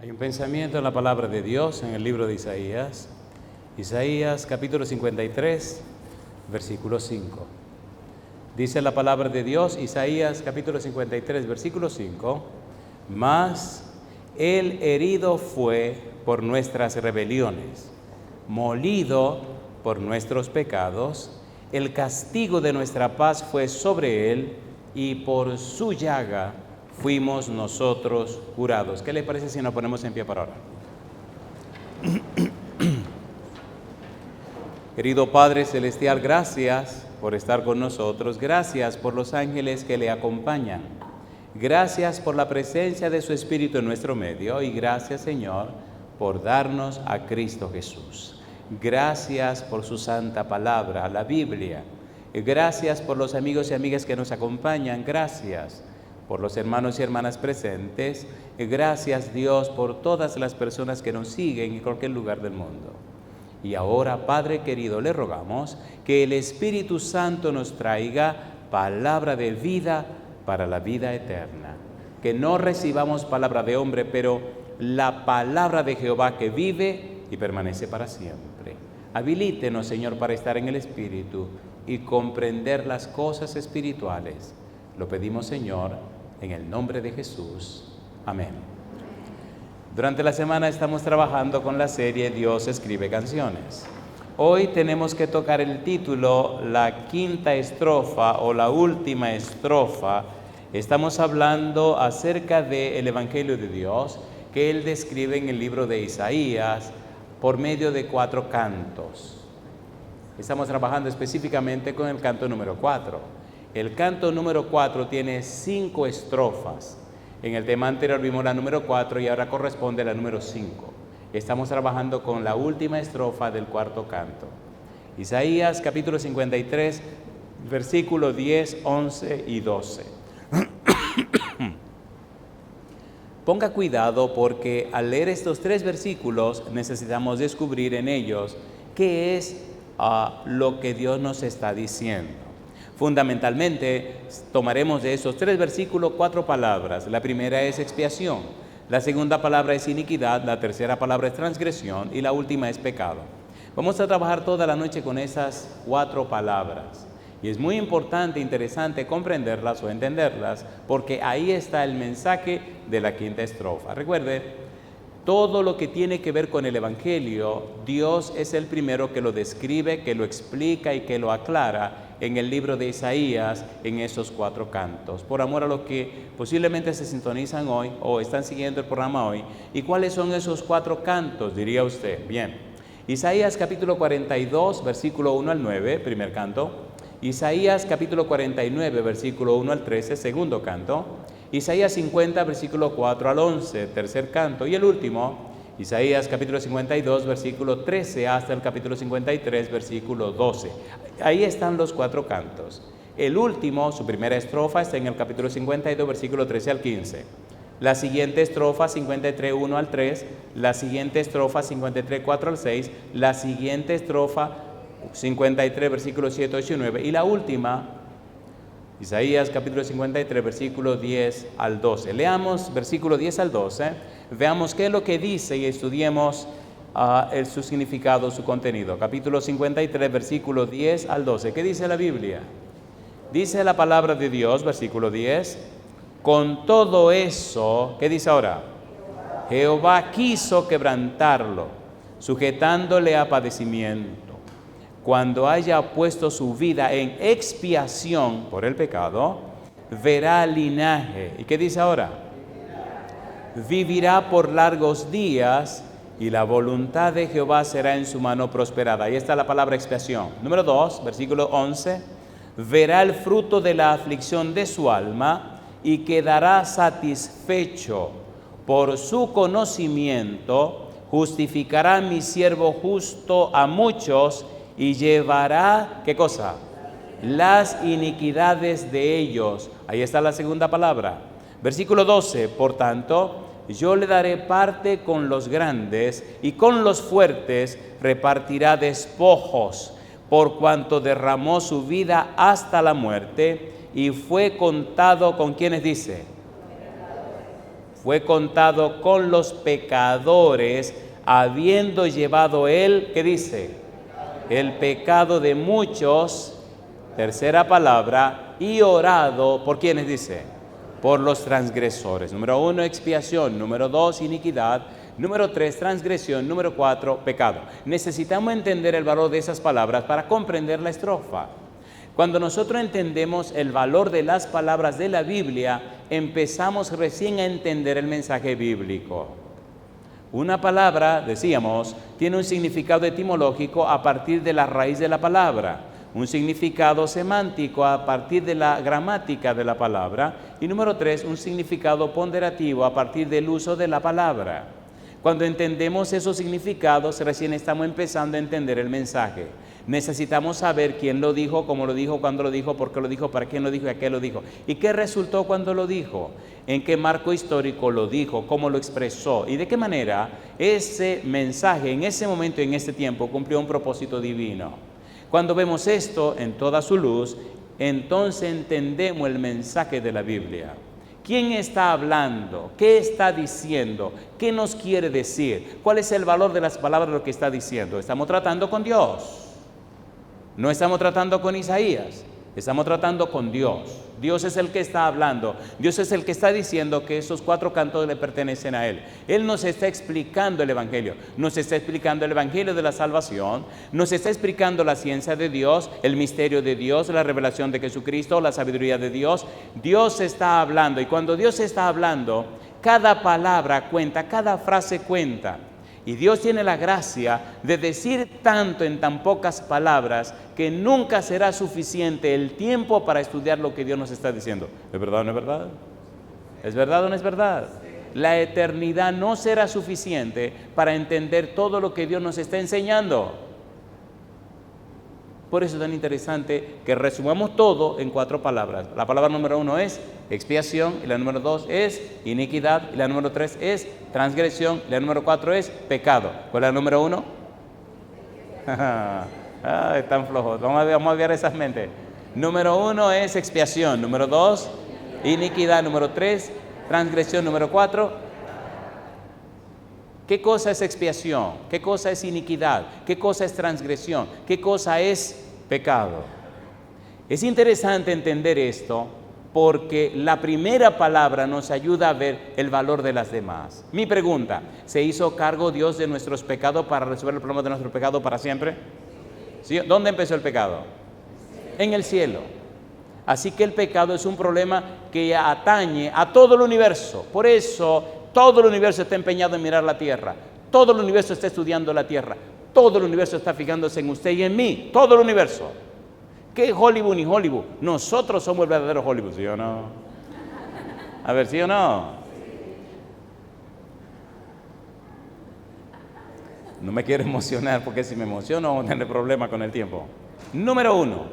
Hay un pensamiento en la palabra de Dios en el libro de Isaías. Isaías capítulo 53, versículo 5. Dice la palabra de Dios, Isaías capítulo 53, versículo 5. Mas Él herido fue por nuestras rebeliones, molido por nuestros pecados. El castigo de nuestra paz fue sobre Él, y por su llaga fuimos nosotros curados. ¿Qué les parece si nos ponemos en pie para orar? Querido Padre Celestial, gracias por estar con nosotros. Gracias por los ángeles que le acompañan. Gracias por la presencia de su Espíritu en nuestro medio. Y gracias, Señor, por darnos a Cristo Jesús. Gracias por su santa palabra, la Biblia. Gracias por los amigos y amigas que nos acompañan. Gracias por los hermanos y hermanas presentes. Gracias, Dios, por todas las personas que nos siguen en cualquier lugar del mundo. Y ahora, Padre querido, le rogamos que el Espíritu Santo nos traiga palabra de vida para la vida eterna. Que no recibamos palabra de hombre, pero la palabra de Jehová que vive y permanece para siempre. Habilítenos, Señor, para estar en el Espíritu y comprender las cosas espirituales. Lo pedimos, Señor, en el nombre de Jesús. Amén. Durante la semana estamos trabajando con la serie Dios escribe canciones. Hoy tenemos que tocar el título, la quinta estrofa o la última estrofa. Estamos hablando acerca del Evangelio de Dios que Él describe en el libro de Isaías por medio de 4 cantos. Estamos trabajando específicamente con el canto número 4. El canto número 4 tiene 5 estrofas. En el tema anterior vimos la número 4 y ahora corresponde a la número 5. Estamos trabajando con la última estrofa del 4º canto. Isaías capítulo 53, versículos 10, 11 y 12. Ponga cuidado porque al leer estos 3 versículos necesitamos descubrir en ellos qué es lo que Dios nos está diciendo. Fundamentalmente, tomaremos de esos 3 versículos 4 palabras. La primera es expiación, la segunda palabra es iniquidad, la tercera palabra es transgresión y la última es pecado. Vamos a trabajar toda la noche con esas 4 palabras. Y es muy importante, interesante comprenderlas o entenderlas, porque ahí está el mensaje de la quinta estrofa. Recuerde, todo lo que tiene que ver con el Evangelio, Dios es el primero que lo describe, que lo explica y que lo aclara en el libro de Isaías, en esos 4 cantos. Por amor a los que posiblemente se sintonizan hoy o están siguiendo el programa hoy. ¿Y cuáles son esos 4 cantos, diría usted? Bien, Isaías capítulo 42, versículo 1 al 9, primer canto. Isaías capítulo 49, versículo 1 al 13, segundo canto. Isaías 50, versículo 4 al 11, tercer canto. Y el último, Isaías capítulo 52, versículo 13 hasta el capítulo 53, versículo 12. Ahí están los 4 cantos. El último, su primera estrofa, está en el capítulo 52, versículo 13 al 15. La siguiente estrofa, 53, 1 al 3. La siguiente estrofa, 53, 4 al 6. La siguiente estrofa, 53, versículos 7, 8 y 9. Y la última, Isaías capítulo 53, versículo 10 al 12. Leamos versículo 10 al 12. Veamos qué es lo que dice y estudiemos su significado, su contenido. Capítulo 53, versículo 10 al 12. ¿Qué dice la Biblia? Dice la palabra de Dios, versículo 10. Con todo eso, ¿qué dice ahora? Jehová quiso quebrantarlo, sujetándole a padecimiento. Cuando haya puesto su vida en expiación por el pecado, verá linaje. ¿Y qué dice ahora? Vivirá por largos días y la voluntad de Jehová será en su mano prosperada. Ahí está la palabra expiación. Número 2, versículo 11. Verá el fruto de la aflicción de su alma y quedará satisfecho. Por su conocimiento justificará mi siervo justo a muchos y llevará, ¿qué cosa? Las iniquidades de ellos. Ahí está la segunda palabra. Versículo 12, por tanto, yo le daré parte con los grandes y con los fuertes repartirá despojos, por cuanto derramó su vida hasta la muerte y fue contado con quienes dice. fue contado con los pecadores, habiendo llevado él, ¿qué dice? El pecado de muchos, tercera palabra, y orado, ¿por quiénes dice? Por los transgresores. Número 1, expiación. Número 2, iniquidad. Número 3, transgresión. Número 4, pecado. Necesitamos entender el valor de esas palabras para comprender la estrofa. Cuando nosotros entendemos el valor de las palabras de la Biblia, empezamos recién a entender el mensaje bíblico. Una palabra, decíamos, tiene un significado etimológico a partir de la raíz de la palabra, un significado semántico a partir de la gramática de la palabra y número 3, un significado ponderativo a partir del uso de la palabra. Cuando entendemos esos significados, recién estamos empezando a entender el mensaje. Necesitamos saber quién lo dijo, cómo lo dijo, cuándo lo dijo, por qué lo dijo, para quién lo dijo y a qué lo dijo. ¿Y qué resultó cuando lo dijo? ¿En qué marco histórico lo dijo? ¿Cómo lo expresó? ¿Y de qué manera ese mensaje en ese momento y en ese tiempo cumplió un propósito divino? Cuando vemos esto en toda su luz, entonces entendemos el mensaje de la Biblia. ¿Quién está hablando? ¿Qué está diciendo? ¿Qué nos quiere decir? ¿Cuál es el valor de las palabras de lo que está diciendo? Estamos tratando con Dios. No estamos tratando con Isaías, estamos tratando con Dios. Dios es el que está hablando, Dios es el que está diciendo que esos 4 cantos le pertenecen a Él. Él nos está explicando el Evangelio, nos está explicando el Evangelio de la salvación, nos está explicando la ciencia de Dios, el misterio de Dios, la revelación de Jesucristo, la sabiduría de Dios. Dios está hablando y cuando Dios está hablando, cada palabra cuenta, cada frase cuenta. Y Dios tiene la gracia de decir tanto en tan pocas palabras que nunca será suficiente el tiempo para estudiar lo que Dios nos está diciendo. ¿Es verdad o no es verdad? ¿Es verdad o no es verdad? La eternidad no será suficiente para entender todo lo que Dios nos está enseñando. Por eso es tan interesante que resumamos todo en 4 palabras. La palabra número 1 es expiación, y la número 2 es iniquidad, y la número 3 es transgresión, y la número 4 es pecado. ¿Cuál es la número 1? Están flojos. Vamos a ver esas mentes. Número 1 es expiación, número 2, iniquidad, número 3, transgresión, número 4. ¿Qué cosa es expiación? ¿Qué cosa es iniquidad? ¿Qué cosa es transgresión? ¿Qué cosa es pecado? Es interesante entender esto porque la primera palabra nos ayuda a ver el valor de las demás. Mi pregunta, ¿se hizo cargo Dios de nuestros pecados para resolver el problema de nuestro pecado para siempre? ¿Sí? ¿Dónde empezó el pecado? En el cielo. Así que el pecado es un problema que atañe a todo el universo. Por eso todo el universo está empeñado en mirar la tierra. Todo el universo está estudiando la tierra. Todo el universo está fijándose en usted y en mí. Todo el universo. ¿Qué Hollywood ni Hollywood? Nosotros somos el verdadero Hollywood, ¿sí o no? A ver, ¿sí o no? No me quiero emocionar porque si me emociono vamos a tener problemas con el tiempo. Número 1.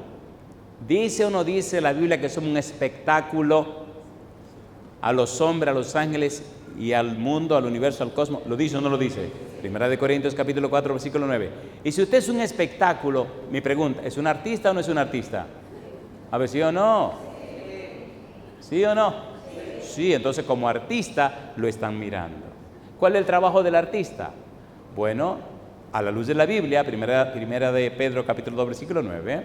¿Dice o no dice la Biblia que somos un espectáculo a los hombres, a los ángeles y al mundo, al universo, al cosmos? ¿Lo dice o no lo dice? Primera de Corintios capítulo 4, versículo 9. Y si usted es un espectáculo, mi pregunta, ¿es un artista o no es un artista? A ver, ¿sí o no? ¿Sí o no? Sí, entonces como artista lo están mirando. ¿Cuál es el trabajo del artista? Bueno, a la luz de la Biblia, primera de Pedro capítulo 2, versículo 9,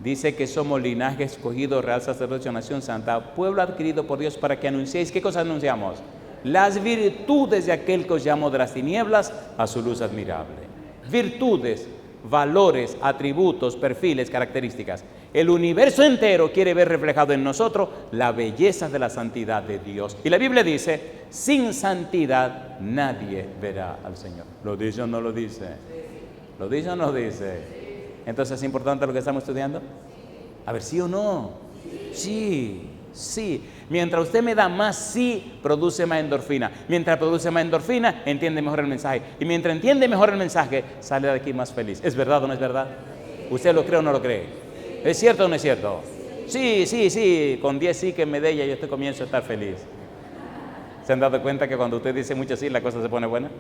dice que somos linaje escogido, real sacerdocio, nación santa, pueblo adquirido por Dios para que anunciéis. ¿Qué cosa anunciamos? Las virtudes de aquel que os llamó de las tinieblas a su luz admirable. Virtudes, valores, atributos, perfiles, características. El universo entero quiere ver reflejado en nosotros la belleza de la santidad de Dios. Y la Biblia dice, sin santidad nadie verá al Señor. ¿Lo dice o no lo dice? ¿Lo dice o no lo dice? Entonces, ¿es importante lo que estamos estudiando? A ver, ¿sí o no? Sí, sí. Mientras usted me da más sí, produce más endorfina. Mientras produce más endorfina, entiende mejor el mensaje. Y mientras entiende mejor el mensaje, sale de aquí más feliz. ¿Es verdad o no es verdad? ¿Usted lo cree o no lo cree? ¿Es cierto o no es cierto? Sí, sí, sí. Con 10 sí que me dé ya yo comienzo a estar feliz. ¿Se han dado cuenta que cuando usted dice mucho sí, la cosa se pone buena?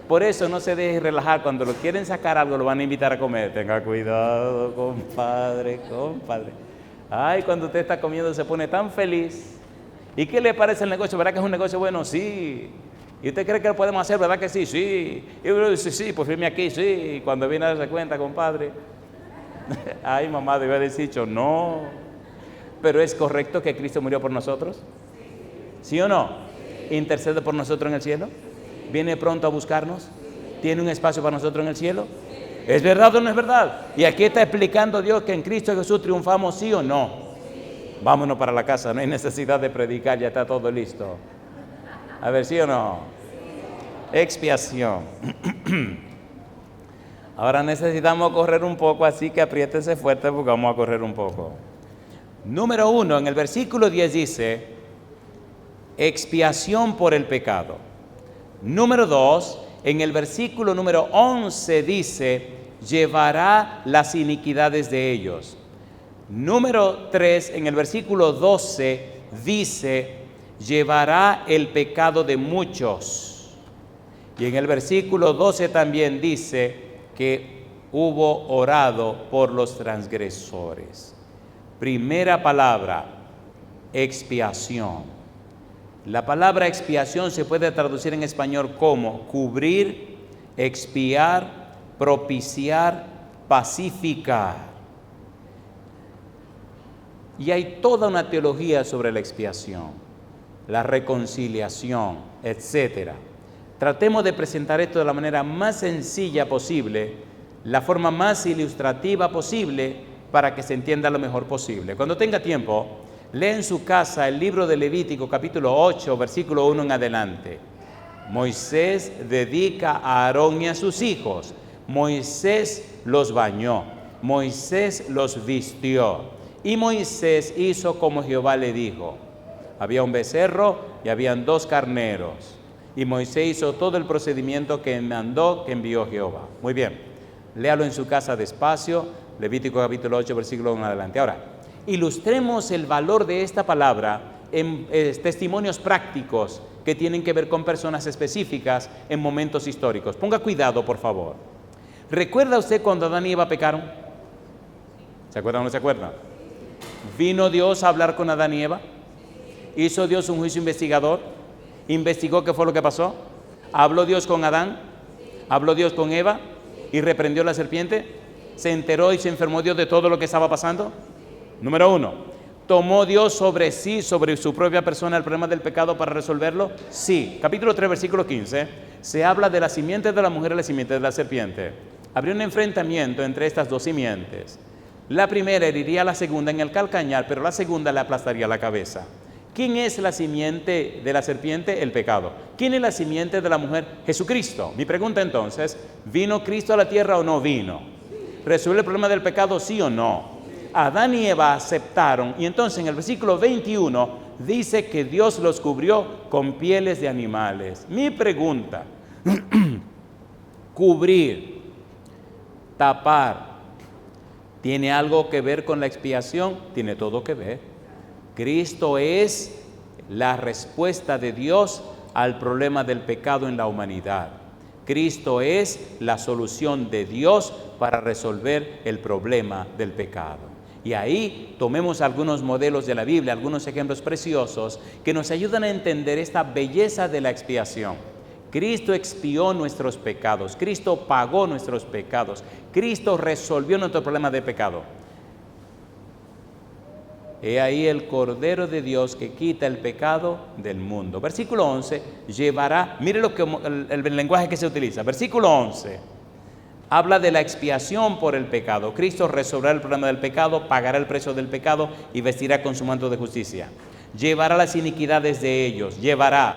Por eso no se deje relajar. Cuando lo quieren sacar algo, lo van a invitar a comer. Tenga cuidado, compadre, compadre. Ay, cuando usted está comiendo se pone tan feliz ¿Y qué le parece el negocio? ¿Verdad que es un negocio bueno? Sí. ¿Y usted cree que lo podemos hacer? ¿Verdad que sí? Sí. Y uno dice, sí, pues firme aquí, sí. Y cuando viene a darse cuenta, compadre, ay, mamá, debe haber dicho, no. Pero ¿es correcto que Cristo murió por nosotros? ¿Sí o no? ¿Intercede por nosotros en el cielo? ¿Viene pronto a buscarnos? ¿Tiene un espacio para nosotros en el cielo? ¿Es verdad o no es verdad? Y aquí está explicando Dios que en Cristo Jesús triunfamos, ¿sí o no? Vámonos para la casa, no hay necesidad de predicar, ya está todo listo. A ver, ¿sí o no? Expiación. Ahora necesitamos correr un poco, así que apriétese fuerte porque vamos a correr un poco. Número 1, en el versículo 10 dice, expiación por el pecado. Número 2, en el versículo número 11 dice, llevará las iniquidades de ellos. Número 3, en el versículo 12 dice, llevará el pecado de muchos. Y en el versículo 12 también dice que hubo orado por los transgresores. Primera palabra, expiación. La palabra expiación se puede traducir en español como cubrir, expiar, propiciar, pacificar. Y hay toda una teología sobre la expiación, la reconciliación, etc. Tratemos de presentar esto de la manera más sencilla posible, la forma más ilustrativa posible, para que se entienda lo mejor posible. Cuando tenga tiempo, lea en su casa el libro de Levítico, capítulo 8, versículo 1 en adelante. Moisés dedica a Aarón y a sus hijos. Moisés los bañó, Moisés los vistió, y Moisés hizo como Jehová le dijo. Había un becerro y habían 2 carneros, y Moisés hizo todo el procedimiento que mandó, que envió Jehová. Muy bien, léalo en su casa despacio, Levítico capítulo 8, versículo 1 en adelante. Ahora, ilustremos el valor de esta palabra en testimonios prácticos que tienen que ver con personas específicas en momentos históricos. Ponga cuidado, por favor. ¿Recuerda usted cuando Adán y Eva pecaron? ¿Se acuerda o no se acuerda? ¿Vino Dios a hablar con Adán y Eva? ¿Hizo Dios un juicio investigador? ¿Investigó qué fue lo que pasó? ¿Habló Dios con Adán? ¿Habló Dios con Eva? ¿Y reprendió la serpiente? ¿Se enteró y se enfermó Dios de todo lo que estaba pasando? Número 1, ¿tomó Dios sobre sí, sobre su propia persona, el problema del pecado para resolverlo? Sí. Capítulo 3, versículo 15, se habla de la simiente de la mujer y la simiente de la serpiente. Habría un enfrentamiento entre estas 2 simientes. La primera heriría a la segunda en el calcañar, pero la segunda le aplastaría la cabeza. ¿Quién es la simiente de la serpiente? El pecado. ¿Quién es la simiente de la mujer? Jesucristo. Mi pregunta entonces, ¿vino Cristo a la tierra o no vino? ¿Resuelve el problema del pecado, sí o no? Adán y Eva aceptaron, y entonces en el versículo 21 dice que Dios los cubrió con pieles de animales. Mi pregunta, cubrir, tapar, ¿tiene algo que ver con la expiación? Tiene todo que ver. Cristo es la respuesta de Dios al problema del pecado en la humanidad. Cristo es la solución de Dios para resolver el problema del pecado. Y ahí tomemos algunos modelos de la Biblia, algunos ejemplos preciosos que nos ayudan a entender esta belleza de la expiación. Cristo expió nuestros pecados, Cristo pagó nuestros pecados, Cristo resolvió nuestro problema de pecado. He ahí el Cordero de Dios que quita el pecado del mundo. Versículo 11, llevará, mire el lenguaje que se utiliza. Versículo 11, habla de la expiación por el pecado. Cristo resolverá el problema del pecado, pagará el precio del pecado y vestirá con su manto de justicia. Llevará las iniquidades de ellos, llevará,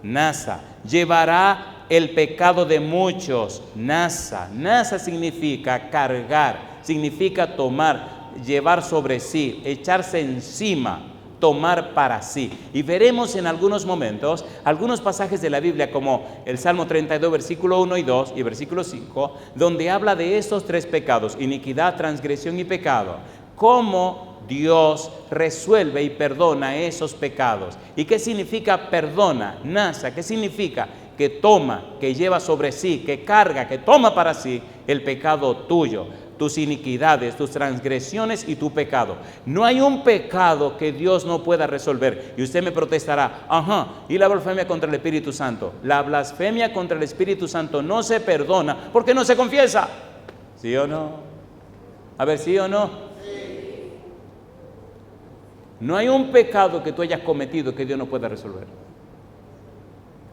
nasa, llevará el pecado de muchos, nasa. Nasa significa cargar, significa tomar, llevar sobre sí, echarse encima, tomar para sí. Y veremos en algunos momentos, algunos pasajes de la Biblia como el Salmo 32, versículo 1 y 2 y versículo 5, donde habla de estos 3 pecados, iniquidad, transgresión y pecado. Cómo Dios resuelve y perdona esos pecados. ¿Y qué significa perdona? Nasa, ¿qué significa? Que toma, que lleva sobre sí, que carga, que toma para sí el pecado tuyo. tus iniquidades, tus transgresiones y tu pecado. No hay un pecado que Dios no pueda resolver. Y usted me protestará, ¿y la blasfemia contra el Espíritu Santo? La blasfemia contra el Espíritu Santo no se perdona porque no se confiesa. ¿Sí o no? A ver, ¿sí o no? Sí. No hay un pecado que tú hayas cometido que Dios no pueda resolver.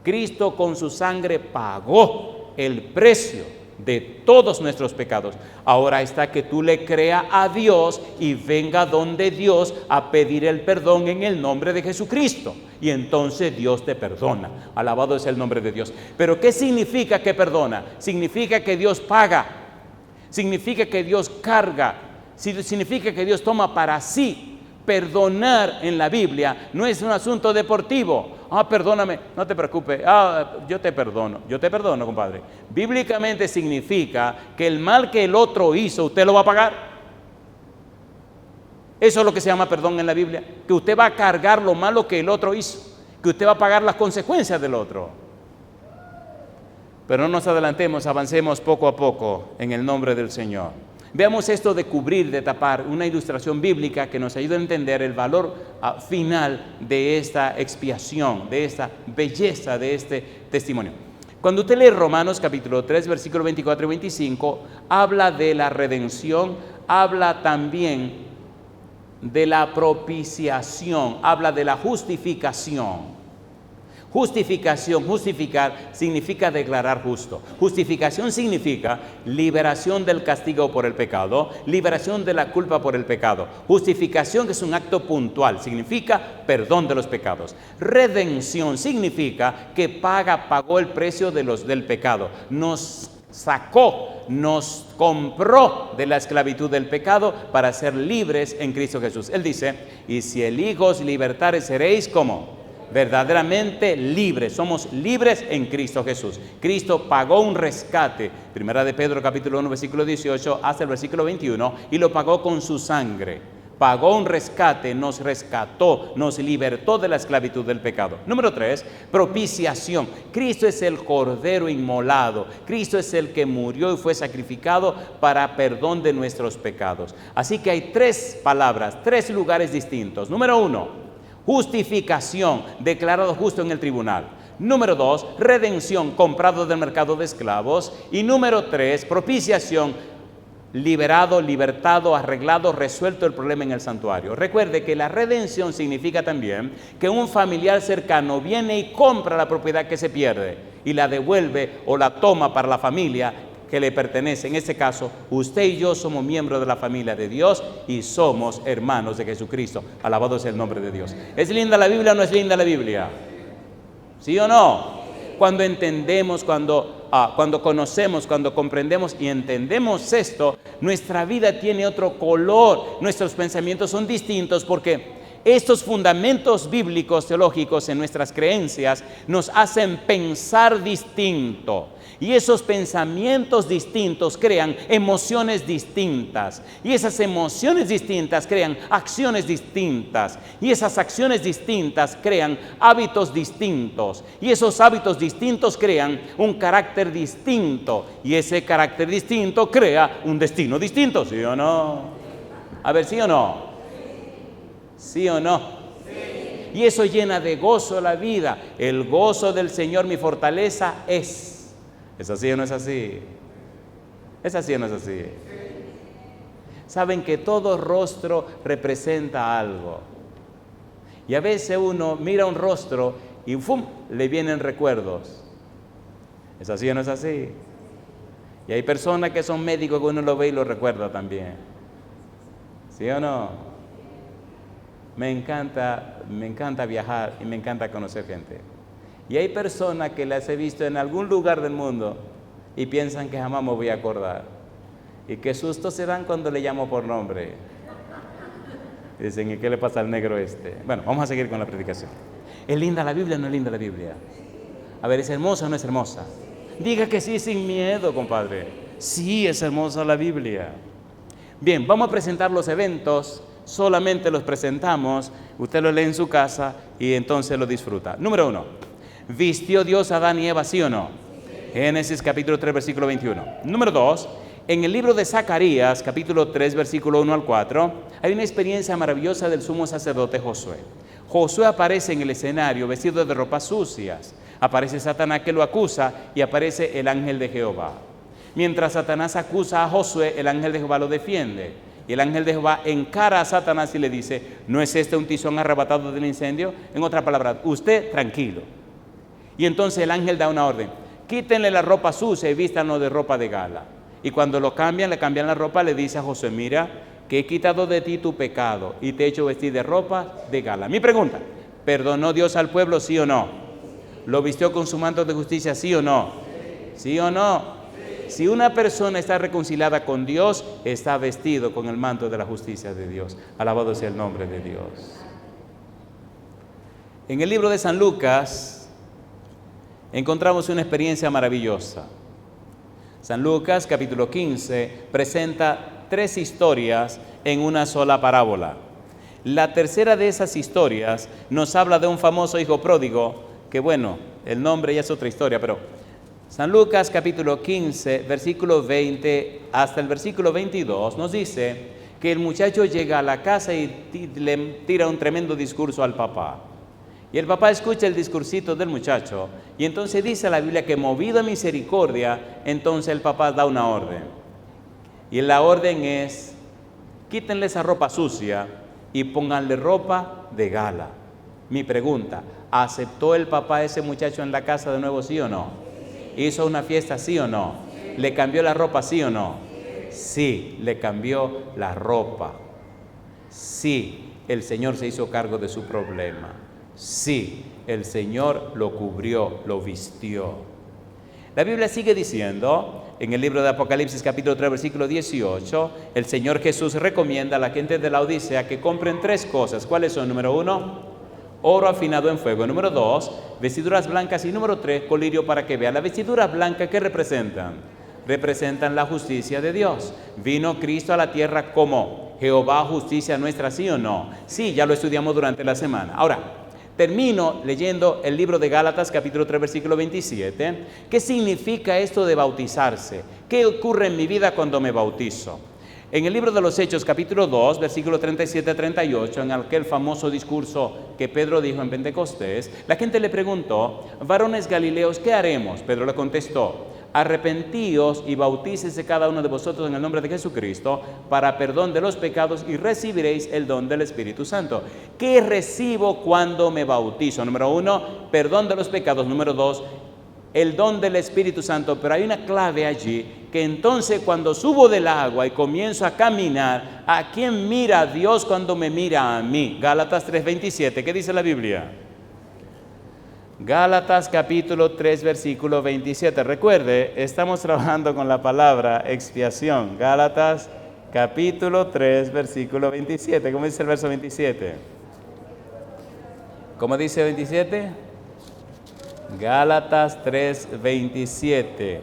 Cristo con su sangre pagó el precio de todos nuestros pecados. Ahora está que tú le creas a Dios y venga donde Dios a pedir el perdón en el nombre de Jesucristo. Y entonces Dios te perdona. Alabado es el nombre de Dios. Pero ¿qué significa que perdona? Significa que Dios paga. Significa que Dios carga. Significa que Dios toma para sí. Perdonar en la Biblia no es un asunto deportivo. Perdóname, no te preocupes, yo te perdono, compadre. Bíblicamente significa que el mal que el otro hizo, usted lo va a pagar. Eso es lo que se llama perdón en la Biblia, que usted va a cargar lo malo que el otro hizo, que usted va a pagar las consecuencias del otro. Pero no nos adelantemos, avancemos poco a poco en el nombre del Señor. Veamos esto de cubrir, de tapar, una ilustración bíblica que nos ayuda a entender el valor final de esta expiación, de esta belleza, de este testimonio. Cuando usted lee Romanos capítulo 3, versículos 24 y 25, habla de la redención, habla también de la propiciación, habla de la justificación. Justificación, justificar, significa declarar justo. Justificación significa liberación del castigo por el pecado, liberación de la culpa por el pecado. Justificación, que es un acto puntual, significa perdón de los pecados. Redención significa que pagó el precio del pecado. Nos sacó, nos compró de la esclavitud del pecado para ser libres en Cristo Jesús. Él dice, y si el Hijo os libertare, seréis como verdaderamente libres. Somos libres en Cristo Jesús. Cristo pagó un rescate, primera de Pedro capítulo 1 versículo 18 hasta el versículo 21, y lo pagó con su sangre. Pagó un rescate, nos rescató, nos libertó de la esclavitud del pecado. Número 3, propiciación. Cristo es el cordero inmolado. Cristo es el que murió y fue sacrificado para perdón de nuestros pecados. Así que hay 3 palabras, 3 lugares distintos. Número 1, justificación, declarado justo en el tribunal. Número 2, redención, comprado del mercado de esclavos. Y número 3, propiciación, liberado, libertado, arreglado, resuelto el problema en el santuario. Recuerde que la redención significa también que un familiar cercano viene y compra la propiedad que se pierde y la devuelve o la toma para la familia que le pertenece. En este caso, usted y yo somos miembros de la familia de Dios y somos hermanos de Jesucristo. Alabado sea el nombre de Dios. ¿Es linda la Biblia o no es linda la Biblia? ¿Sí o no? Cuando entendemos, cuando conocemos, cuando comprendemos y entendemos esto, nuestra vida tiene otro color, nuestros pensamientos son distintos porque estos fundamentos bíblicos, teológicos en nuestras creencias nos hacen pensar distinto. Y esos pensamientos distintos crean emociones distintas. Y esas emociones distintas crean acciones distintas. Y esas acciones distintas crean hábitos distintos. Y esos hábitos distintos crean un carácter distinto. Y ese carácter distinto crea un destino distinto. ¿Sí o no? A ver, ¿sí o no? ¿Sí o no? Sí. Y eso llena de gozo la vida. El gozo del Señor mi fortaleza es. ¿Es así o no es así? ¿Es así o no es así? Saben que todo rostro representa algo. Y a veces uno mira un rostro y ¡fum!, le vienen recuerdos. ¿Es así o no es así? Y hay personas que son médicos que uno lo ve y lo recuerda también. ¿Sí o no? Me encanta viajar y me encanta conocer gente. Y hay personas que las he visto en algún lugar del mundo y piensan que jamás me voy a acordar. Y qué susto se dan cuando le llamo por nombre. Y dicen, ¿y qué le pasa al negro este? Bueno, vamos a seguir con la predicación. ¿Es linda la Biblia o no es linda la Biblia? A ver, ¿es hermosa o no es hermosa? Diga que sí sin miedo, compadre. Sí, es hermosa la Biblia. Bien, vamos a presentar los eventos. Solamente los presentamos. Usted los lee en su casa y entonces lo disfruta. Número 1. ¿Vistió Dios a Adán y Eva, sí o no? Génesis capítulo 3, versículo 21. Número 2. En el libro de Zacarías, capítulo 3, versículo 1 al 4, hay una experiencia maravillosa del sumo sacerdote Josué. Josué aparece en el escenario vestido de ropas sucias. Aparece Satanás que lo acusa y aparece el ángel de Jehová. Mientras Satanás acusa a Josué, el ángel de Jehová lo defiende. Y el ángel de Jehová encara a Satanás y le dice, ¿no es este un tizón arrebatado del incendio? En otras palabras, usted tranquilo. Y entonces el ángel da una orden, quítenle la ropa sucia y vístanlo de ropa de gala. Y cuando lo cambian, le cambian la ropa, le dice a Josué, mira, que he quitado de ti tu pecado y te he hecho vestir de ropa de gala. Mi pregunta, ¿perdonó Dios al pueblo, sí o no? ¿Lo vistió con su manto de justicia, sí o no? ¿Sí o no? Si una persona está reconciliada con Dios, está vestido con el manto de la justicia de Dios. Alabado sea el nombre de Dios. En el libro de San Lucas encontramos una experiencia maravillosa. San Lucas, capítulo 15, presenta 3 historias en una sola parábola. La tercera de esas historias nos habla de un famoso hijo pródigo, que bueno, el nombre ya es otra historia, pero San Lucas, capítulo 15, versículo 20 hasta el versículo 22, nos dice que el muchacho llega a la casa y le tira un tremendo discurso al papá. Y el papá escucha el discursito del muchacho y entonces dice la Biblia que movido a misericordia, entonces el papá da una orden. Y la orden es, quítenle esa ropa sucia y pónganle ropa de gala. Mi pregunta, ¿aceptó el papá a ese muchacho en la casa de nuevo, sí o no? ¿Hizo una fiesta, sí o no? ¿Le cambió la ropa, sí o no? Sí, le cambió la ropa. Sí, el Señor se hizo cargo de su problema. Sí, el Señor lo cubrió, lo vistió. La Biblia sigue diciendo, en el libro de Apocalipsis capítulo 3 versículo 18, el Señor Jesús recomienda a la gente de la Odisea que compren 3 cosas. ¿Cuáles son? Número 1, oro afinado en fuego. Número 2, vestiduras blancas. Y número 3, colirio para que vean. Las vestiduras blancas, ¿qué representan? Representan la justicia de Dios. Vino Cristo a la tierra como Jehová justicia nuestra, ¿sí o no? Sí, ya lo estudiamos durante la semana. Ahora, termino leyendo el libro de Gálatas, capítulo 3, versículo 27. ¿Qué significa esto de bautizarse? ¿Qué ocurre en mi vida cuando me bautizo? En el libro de los Hechos, capítulo 2, versículo 37-38, en aquel famoso discurso que Pedro dijo en Pentecostés, la gente le preguntó, varones galileos, ¿qué haremos? Pedro le contestó, arrepentíos y bautícese cada uno de vosotros en el nombre de Jesucristo para perdón de los pecados y recibiréis el don del Espíritu Santo. ¿Qué recibo cuando me bautizo? Número 1, perdón de los pecados. Número 2, el don del Espíritu Santo. Pero hay una clave allí, que entonces cuando subo del agua y comienzo a caminar, ¿a quién mira Dios cuando me mira a mí? Gálatas 3:27, ¿qué dice la Biblia? Gálatas capítulo 3 versículo 27. Recuerde, estamos trabajando con la palabra expiación. Gálatas capítulo 3 versículo 27. ¿Cómo dice el verso 27? ¿Cómo dice 27? Gálatas 3 27.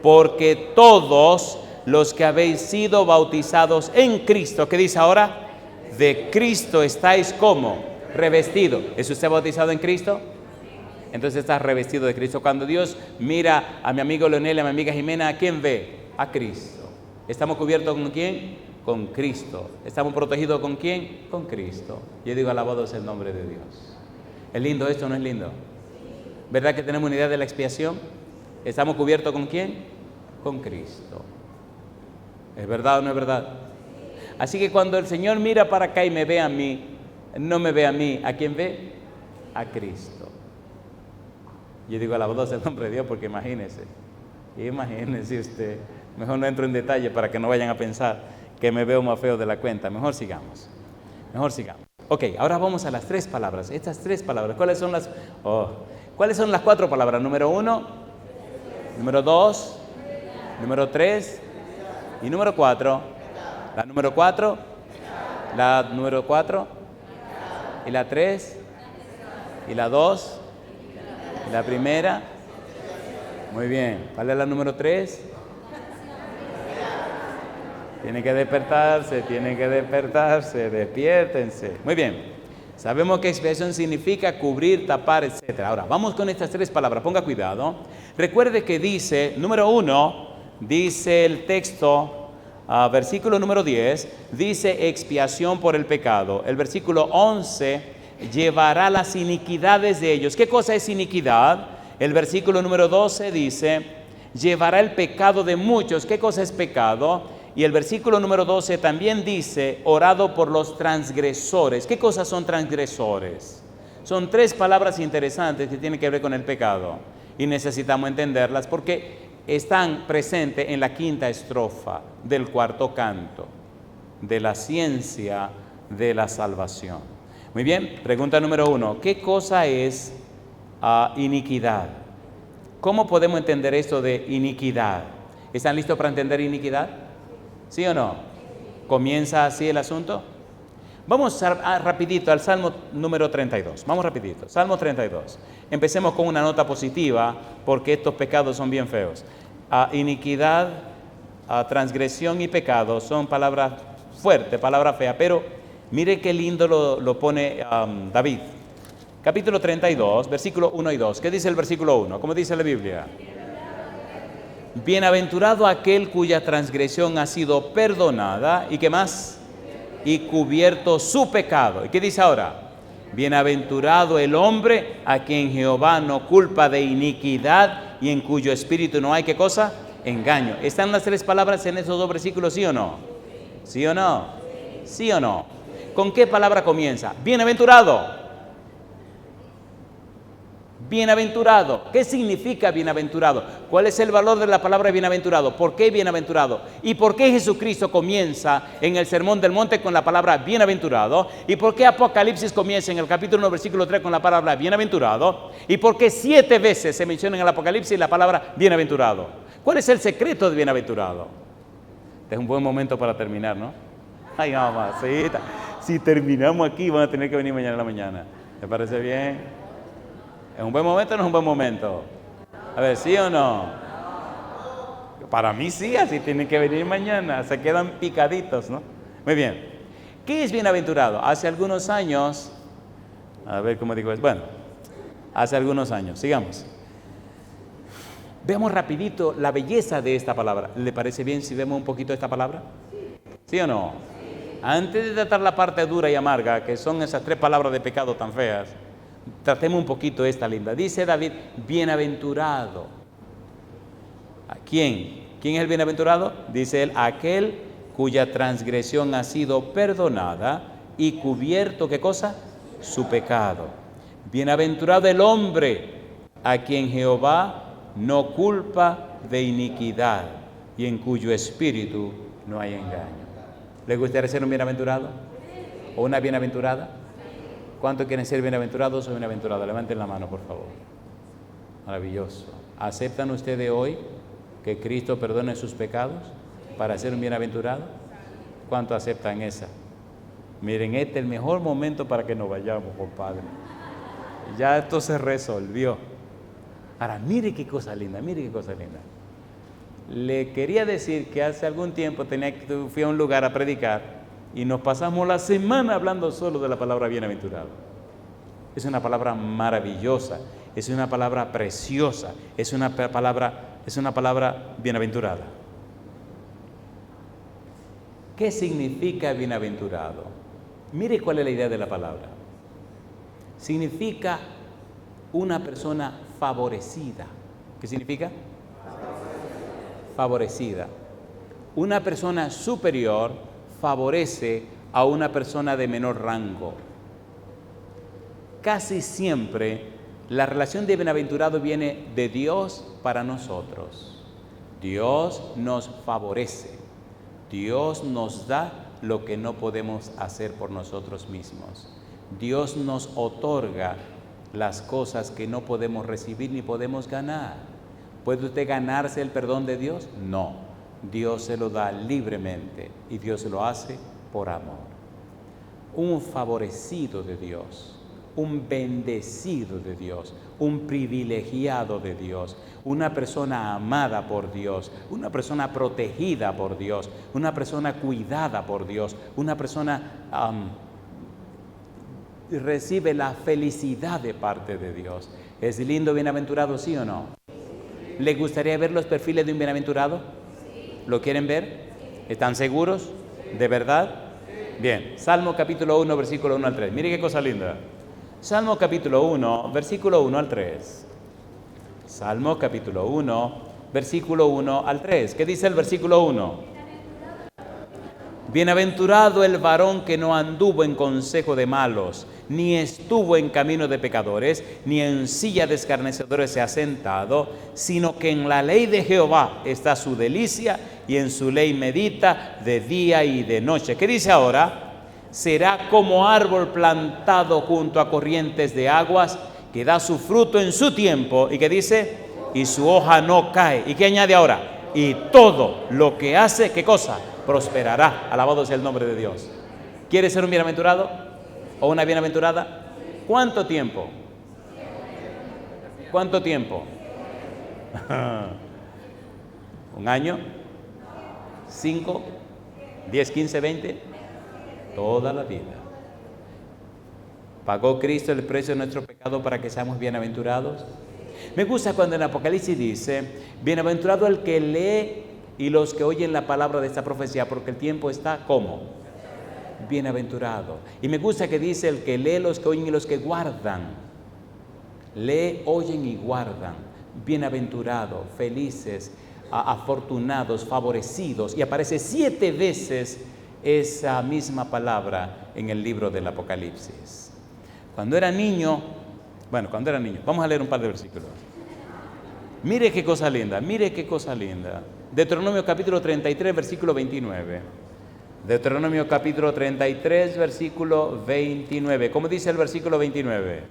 Porque todos los que habéis sido bautizados en Cristo, ¿qué dice ahora? De Cristo estáis como revestido. ¿Es usted bautizado en Cristo? Entonces está revestido de Cristo. Cuando Dios mira a mi amigo Leonel, a mi amiga Jimena, ¿a quién ve? A Cristo. ¿Estamos cubiertos con quién? Con Cristo. ¿Estamos protegidos con quién? Con Cristo. Yo digo, alabado sea el nombre de Dios. ¿Es lindo esto o no es lindo? ¿Verdad que tenemos una idea de la expiación? ¿Estamos cubiertos con quién? Con Cristo. ¿Es verdad o no es verdad? Así que cuando el Señor mira para acá y me ve a mí, no me ve a mí, ¿a quién ve? A Cristo. Yo digo, alabado sea el nombre de Dios, porque imagínese usted, mejor no entro en detalle para que no vayan a pensar que me veo más feo de la cuenta. Mejor sigamos. Ok, ahora vamos a las 3 palabras. Estas 3 palabras, ¿cuáles son las 4 palabras? Número 1, número 2, número 3 y número 4. La número 4, la número 4 y la 3 y la 2. La primera, muy bien. ¿Cuál es la número 3? Tienen que despertarse, despiértense. Muy bien. Sabemos que expiación significa cubrir, tapar, etc. Ahora, vamos con estas 3 palabras. Ponga cuidado. Recuerde que dice, número 1, dice el texto, versículo número 10, dice expiación por el pecado. El versículo 11, llevará las iniquidades de ellos. ¿Qué cosa es iniquidad? El versículo número 12 dice, llevará el pecado de muchos. ¿Qué cosa es pecado? Y el versículo número 12 también dice, orado por los transgresores. ¿Qué cosas son transgresores? Son tres palabras interesantes que tienen que ver con el pecado y necesitamos entenderlas porque están presentes en la quinta estrofa del cuarto canto de la ciencia de la salvación. Muy bien, pregunta número 1, ¿qué cosa es iniquidad? ¿Cómo podemos entender esto de iniquidad? ¿Están listos para entender iniquidad? ¿Sí o no? ¿Comienza así el asunto? Vamos rapidito al Salmo número 32. Vamos rapidito. Salmo 32. Empecemos con una nota positiva porque estos pecados son bien feos. Iniquidad, transgresión y pecado son palabras fuertes, palabras feas. Pero mire qué lindo lo pone David. Capítulo 32, versículo 1 y 2. ¿Qué dice el versículo 1? ¿Cómo dice la Biblia? Bienaventurado aquel cuya transgresión ha sido perdonada. ¿Y qué más? Y cubierto su pecado. ¿Y qué dice ahora? Bienaventurado el hombre a quien Jehová no culpa de iniquidad y en cuyo espíritu no hay, ¿qué cosa? Engaño. ¿Están las tres palabras en esos dos versículos, sí o no? ¿Sí o no? ¿Sí o no? ¿Con qué palabra comienza? Bienaventurado. Bienaventurado. ¿Qué significa bienaventurado? ¿Cuál es el valor de la palabra bienaventurado? ¿Por qué bienaventurado? ¿Y por qué Jesucristo comienza en el Sermón del Monte con la palabra bienaventurado? ¿Y por qué Apocalipsis comienza en el capítulo 1, versículo 3 con la palabra bienaventurado? ¿Y por qué 7 veces se menciona en el Apocalipsis la palabra bienaventurado? ¿Cuál es el secreto de bienaventurado? Este es un buen momento para terminar, ¿no? Ay, mamacita. Si terminamos aquí, van a tener que venir mañana en la mañana. ¿Me parece bien? ¿Es un buen momento o no es un buen momento? A ver, ¿sí o no? Para mí sí, así tienen que venir mañana. Se quedan picaditos, ¿no? Muy bien. ¿Qué es bienaventurado? Hace algunos años, a ver cómo digo eso. Bueno, hace algunos años, sigamos. Veamos rapidito la belleza de esta palabra. ¿Le parece bien si vemos un poquito esta palabra? ¿Sí o no? Antes de tratar la parte dura y amarga, que son esas 3 palabras de pecado tan feas, tratemos un poquito esta linda. Dice David, bienaventurado. ¿A quién? ¿Quién es el bienaventurado? Dice él, aquel cuya transgresión ha sido perdonada y cubierto, ¿qué cosa? Su pecado. Bienaventurado el hombre a quien Jehová no culpa de iniquidad y en cuyo espíritu no hay engaño. ¿Le gustaría ser un bienaventurado? ¿O una bienaventurada? ¿Cuántos quieren ser bienaventurados o bienaventuradas? Levanten la mano, por favor. Maravilloso. ¿Aceptan ustedes hoy que Cristo perdone sus pecados para ser un bienaventurado? ¿Cuántos aceptan esa? Miren, este es el mejor momento para que nos vayamos, compadre. Ya esto se resolvió. Ahora, mire qué cosa linda, mire qué cosa linda. Le quería decir que hace algún tiempo fui a un lugar a predicar y nos pasamos la semana hablando solo de la palabra bienaventurado. Es una palabra maravillosa, es una palabra preciosa, es una palabra bienaventurada. ¿Qué significa bienaventurado? Mire cuál es la idea de la palabra. Significa una persona favorecida. ¿Qué significa? Favorecida. Una persona superior favorece a una persona de menor rango. Casi siempre la relación de bienaventurado viene de Dios para nosotros. Dios nos favorece. Dios nos da lo que no podemos hacer por nosotros mismos. Dios nos otorga las cosas que no podemos recibir ni podemos ganar. ¿Puede usted ganarse el perdón de Dios? No. Dios se lo da libremente y Dios se lo hace por amor. Un favorecido de Dios, un bendecido de Dios, un privilegiado de Dios, una persona amada por Dios, una persona protegida por Dios, una persona cuidada por Dios, una persona recibe la felicidad de parte de Dios. ¿Es lindo bienaventurado, sí o no? ¿Le gustaría ver los perfiles de un bienaventurado? ¿Lo quieren ver? ¿Están seguros? ¿De verdad? Bien, Salmo capítulo 1, versículo 1 al 3. Mire qué cosa linda. Salmo capítulo 1, versículo 1 al 3. Salmo capítulo 1, versículo 1 al 3. ¿Qué dice el versículo 1? Bienaventurado el varón que no anduvo en consejo de malos, ni estuvo en camino de pecadores, ni en silla de escarnecedores se ha sentado, sino que en la ley de Jehová está su delicia, y en su ley medita de día y de noche. ¿Qué dice ahora? Será como árbol plantado junto a corrientes de aguas, que da su fruto en su tiempo, y que dice, y su hoja no cae. ¿Y qué añade ahora? Y todo lo que hace, ¿qué cosa? Prosperará. Alabado sea el nombre de Dios. ¿Quieres ser un bienaventurado o una bienaventurada? ¿Cuánto tiempo? ¿Cuánto tiempo? ¿Un año? ¿5? ¿10, 15, 20? Toda la vida. ¿Pagó Cristo el precio de nuestro pecado para que seamos bienaventurados? Me gusta cuando en Apocalipsis dice, bienaventurado el que lee y los que oyen la palabra de esta profecía, porque el tiempo está, ¿cómo? Bienaventurado. Y me gusta que dice el que lee, los que oyen y los que guardan. Lee, oyen y guardan. Bienaventurado, felices, afortunados, favorecidos. Y aparece 7 veces esa misma palabra en el libro del Apocalipsis. Cuando era niño, vamos a leer un par de versículos. Mire qué cosa linda, mire qué cosa linda. Deuteronomio capítulo 33, versículo 29. Deuteronomio capítulo 33, versículo 29. ¿Cómo dice el versículo 29?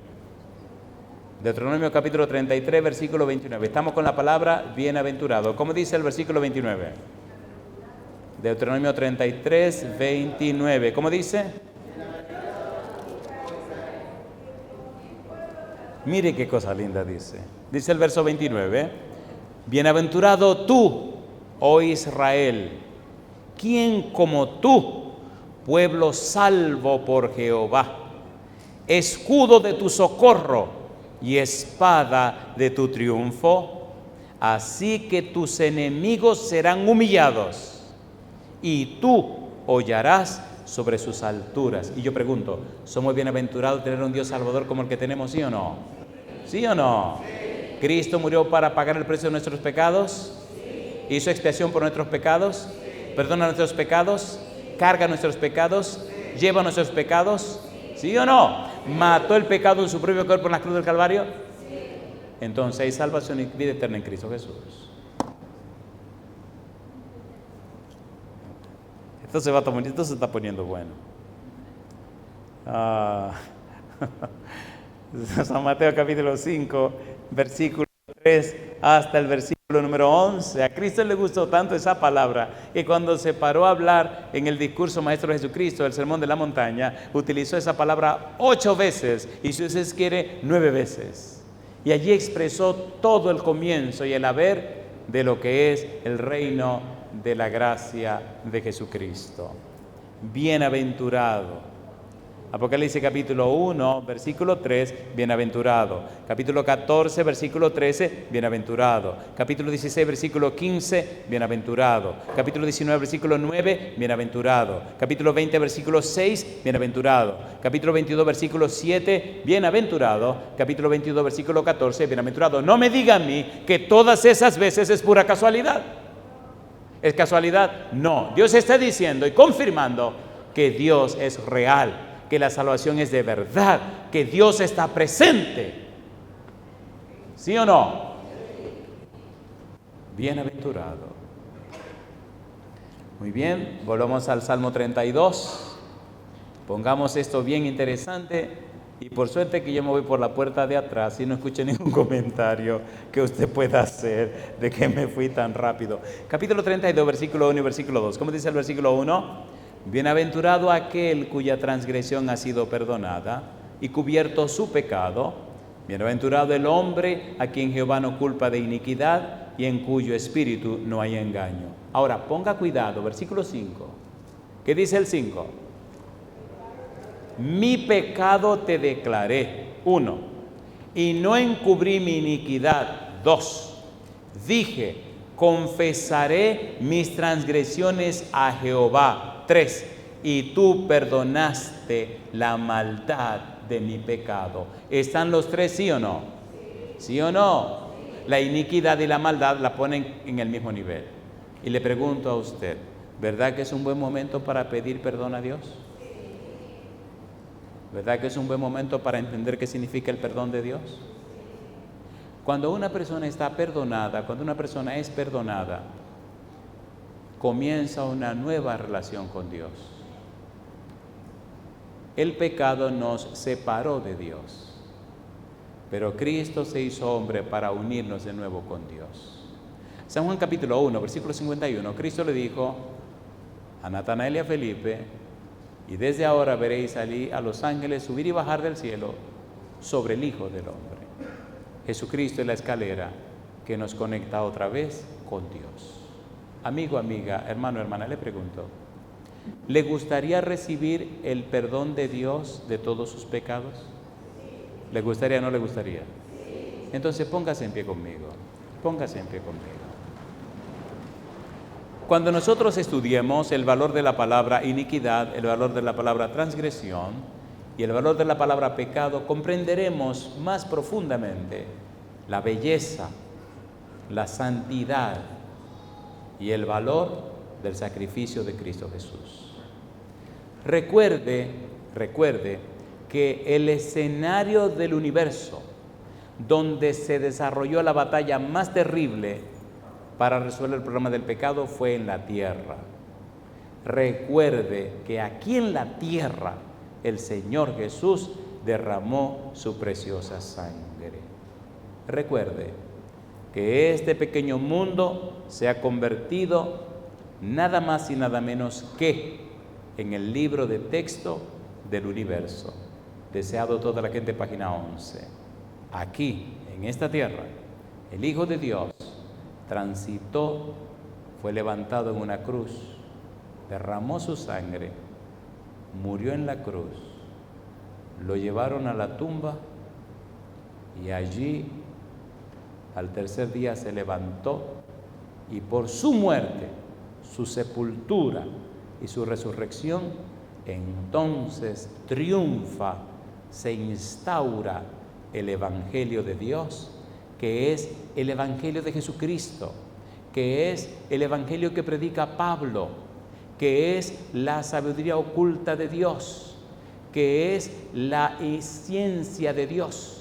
Deuteronomio capítulo 33, versículo 29. Estamos con la palabra bienaventurado. ¿Cómo dice el versículo 29? Deuteronomio 33, 29. ¿Cómo dice? Mire qué cosa linda dice. Dice el verso 29. Bienaventurado tú, oh Israel, ¿quién como tú, pueblo salvo por Jehová, escudo de tu socorro y espada de tu triunfo? Así que tus enemigos serán humillados y tú hollarás sobre sus alturas. Y yo pregunto, ¿somos bienaventurados tener un Dios salvador como el que tenemos, sí o no? ¿Sí o no? Sí. ¿Cristo murió para pagar el precio de nuestros pecados? Sí. ¿Hizo expiación por nuestros pecados? Sí. ¿Perdona nuestros pecados? Sí. ¿Carga nuestros pecados? Sí. ¿Lleva nuestros pecados? Sí. ¿Sí o no? ¿Mató el pecado en su propio cuerpo en la cruz del Calvario? Sí. Entonces hay salvación y vida eterna en Cristo Jesús. Esto se está poniendo bueno. San Mateo capítulo 5, versículo 3 hasta el versículo número 11. A Cristo le gustó tanto esa palabra que cuando se paró a hablar en el discurso maestro de Jesucristo, el sermón de la montaña, utilizó esa palabra 8 veces y si usted quiere 9 veces. Y allí expresó todo el comienzo y el haber de lo que es el reino de la gracia de Jesucristo. Bienaventurado. Apocalipsis capítulo 1, versículo 3, bienaventurado. Capítulo 14, versículo 13, bienaventurado. Capítulo 16, versículo 15, bienaventurado. Capítulo 19, versículo 9, bienaventurado. Capítulo 20, versículo 6, bienaventurado. Capítulo 22, versículo 7, bienaventurado. Capítulo 22, versículo 14, bienaventurado. No me diga a mí que todas esas veces es pura casualidad. ¿Es casualidad? No. Dios está diciendo y confirmando que Dios es real, que la salvación es de verdad, que Dios está presente. ¿Sí o no? Bienaventurado. Muy bien, volvamos al Salmo 32. Pongamos esto bien interesante. Y por suerte que yo me voy por la puerta de atrás y no escuché ningún comentario que usted pueda hacer de que me fui tan rápido. Capítulo 32, versículo 1 y versículo 2. ¿Cómo dice el versículo 1? Bienaventurado aquel cuya transgresión ha sido perdonada y cubierto su pecado. Bienaventurado el hombre a quien Jehová no culpa de iniquidad y en cuyo espíritu no hay engaño. Ahora, ponga cuidado, versículo 5. ¿Qué dice el 5? Mi pecado te declaré, 1, y no encubrí mi iniquidad, 2. Dije, confesaré mis transgresiones a Jehová. 3. Y tú perdonaste la maldad de mi pecado. ¿Están los tres, sí o no? ¿Sí o no? La iniquidad y la maldad la ponen en el mismo nivel. Y le pregunto a usted, ¿verdad que es un buen momento para pedir perdón a Dios? ¿Verdad que es un buen momento para entender qué significa el perdón de Dios? Cuando una persona está perdonada, cuando una persona es perdonada, comienza una nueva relación con Dios. El pecado nos separó de Dios, pero Cristo se hizo hombre para unirnos de nuevo con Dios. San Juan capítulo 1, versículo 51, Cristo le dijo a Natanael y a Felipe: y desde ahora veréis allí a los ángeles subir y bajar del cielo sobre el Hijo del Hombre. Jesucristo es la escalera que nos conecta otra vez con Dios. Amigo, amiga, hermano, hermana, le pregunto, ¿le gustaría recibir el perdón de Dios de todos sus pecados? ¿Le gustaría o no le gustaría? Entonces póngase en pie conmigo, póngase en pie conmigo. Cuando nosotros estudiemos el valor de la palabra iniquidad, el valor de la palabra transgresión y el valor de la palabra pecado, comprenderemos más profundamente la belleza, la santidad y el valor del sacrificio de Cristo Jesús. Recuerde que el escenario del universo donde se desarrolló la batalla más terrible para resolver el problema del pecado fue en la tierra. Recuerde que aquí en la tierra el Señor Jesús derramó su preciosa sangre. Recuerde que este pequeño mundo se ha convertido nada más y nada menos que en el libro de texto del universo. Deseado toda la gente, página 11. Aquí, en esta tierra, el Hijo de Dios transitó, fue levantado en una cruz, derramó su sangre, murió en la cruz, lo llevaron a la tumba y allí al tercer día se levantó, y por su muerte, su sepultura y su resurrección, entonces triunfa, se instaura el Evangelio de Dios, que es el Evangelio de Jesucristo, que es el Evangelio que predica Pablo, que es la sabiduría oculta de Dios, que es la ciencia de Dios,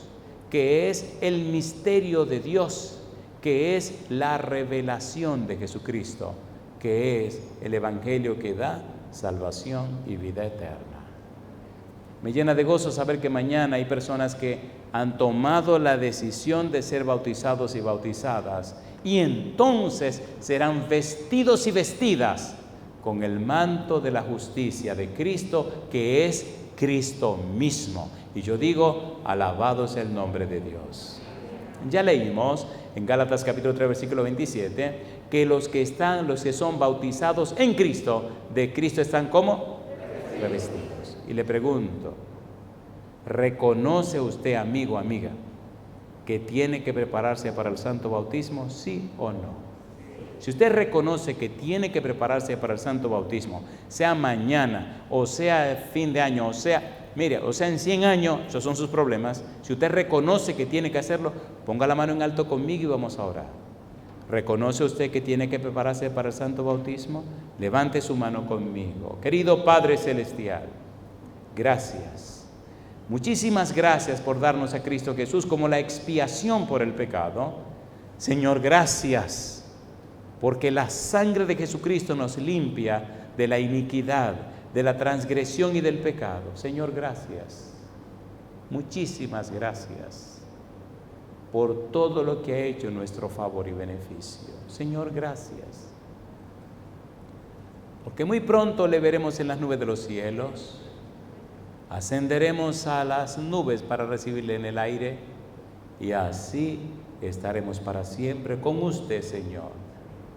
que es el misterio de Dios, que es la revelación de Jesucristo, que es el Evangelio que da salvación y vida eterna. Me llena de gozo saber que mañana hay personas que han tomado la decisión de ser bautizados y bautizadas, y entonces serán vestidos y vestidas con el manto de la justicia de Cristo, que es Cristo mismo. Y yo digo, alabado sea el nombre de Dios. Ya leímos en Gálatas capítulo 3, versículo 27, que los que son bautizados en Cristo, de Cristo están ¿cómo? Revestidos. Y le pregunto, ¿reconoce usted, amigo, amiga, que tiene que prepararse para el santo bautismo, sí o no? Si usted reconoce que tiene que prepararse para el santo bautismo, sea mañana, o sea fin de año, o sea en 100 años, esos son sus problemas. Si usted reconoce que tiene que hacerlo, ponga la mano en alto conmigo y vamos a orar. ¿Reconoce usted que tiene que prepararse para el santo bautismo? Levante su mano conmigo. Querido Padre Celestial, gracias. Muchísimas gracias por darnos a Cristo Jesús como la expiación por el pecado. Señor, gracias, porque la sangre de Jesucristo nos limpia de la iniquidad, de la transgresión y del pecado. Señor, gracias. Muchísimas gracias por todo lo que ha hecho en nuestro favor y beneficio. Señor, gracias. Porque muy pronto le veremos en las nubes de los cielos. Ascenderemos a las nubes para recibirle en el aire, y así estaremos para siempre con usted, Señor,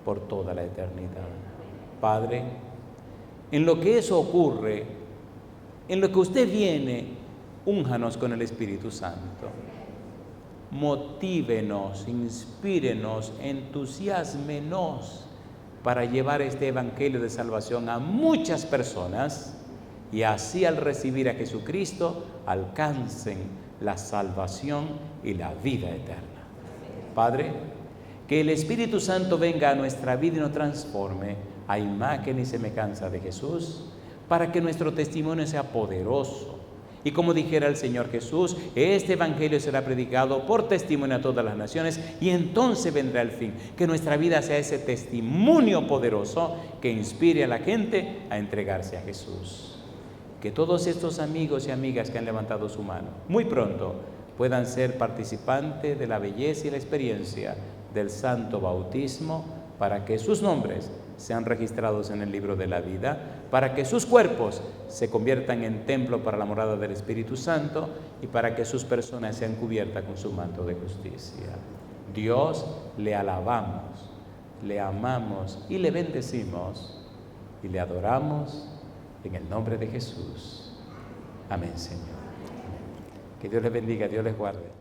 por toda la eternidad. Padre, en lo que eso ocurre, en lo que usted viene, únjanos con el Espíritu Santo. motívenos, inspírenos, entusiasmenos para llevar este evangelio de salvación a muchas personas y así al recibir a Jesucristo alcancen la salvación y la vida eterna. Padre, que el Espíritu Santo venga a nuestra vida y nos transforme a imagen y semejanza de Jesús, para que nuestro testimonio sea poderoso. Y como dijera el Señor Jesús, este evangelio será predicado por testimonio a todas las naciones y entonces vendrá el fin. Que nuestra vida sea ese testimonio poderoso que inspire a la gente a entregarse a Jesús. Que todos estos amigos y amigas que han levantado su mano, muy pronto puedan ser participantes de la belleza y la experiencia del santo bautismo, para que sus nombres sean registrados en el libro de la vida, para que sus cuerpos se conviertan en templo para la morada del Espíritu Santo y para que sus personas sean cubiertas con su manto de justicia. Dios, le alabamos, le amamos y le bendecimos y le adoramos en el nombre de Jesús. Amén, Señor. Que Dios les bendiga, Dios les guarde.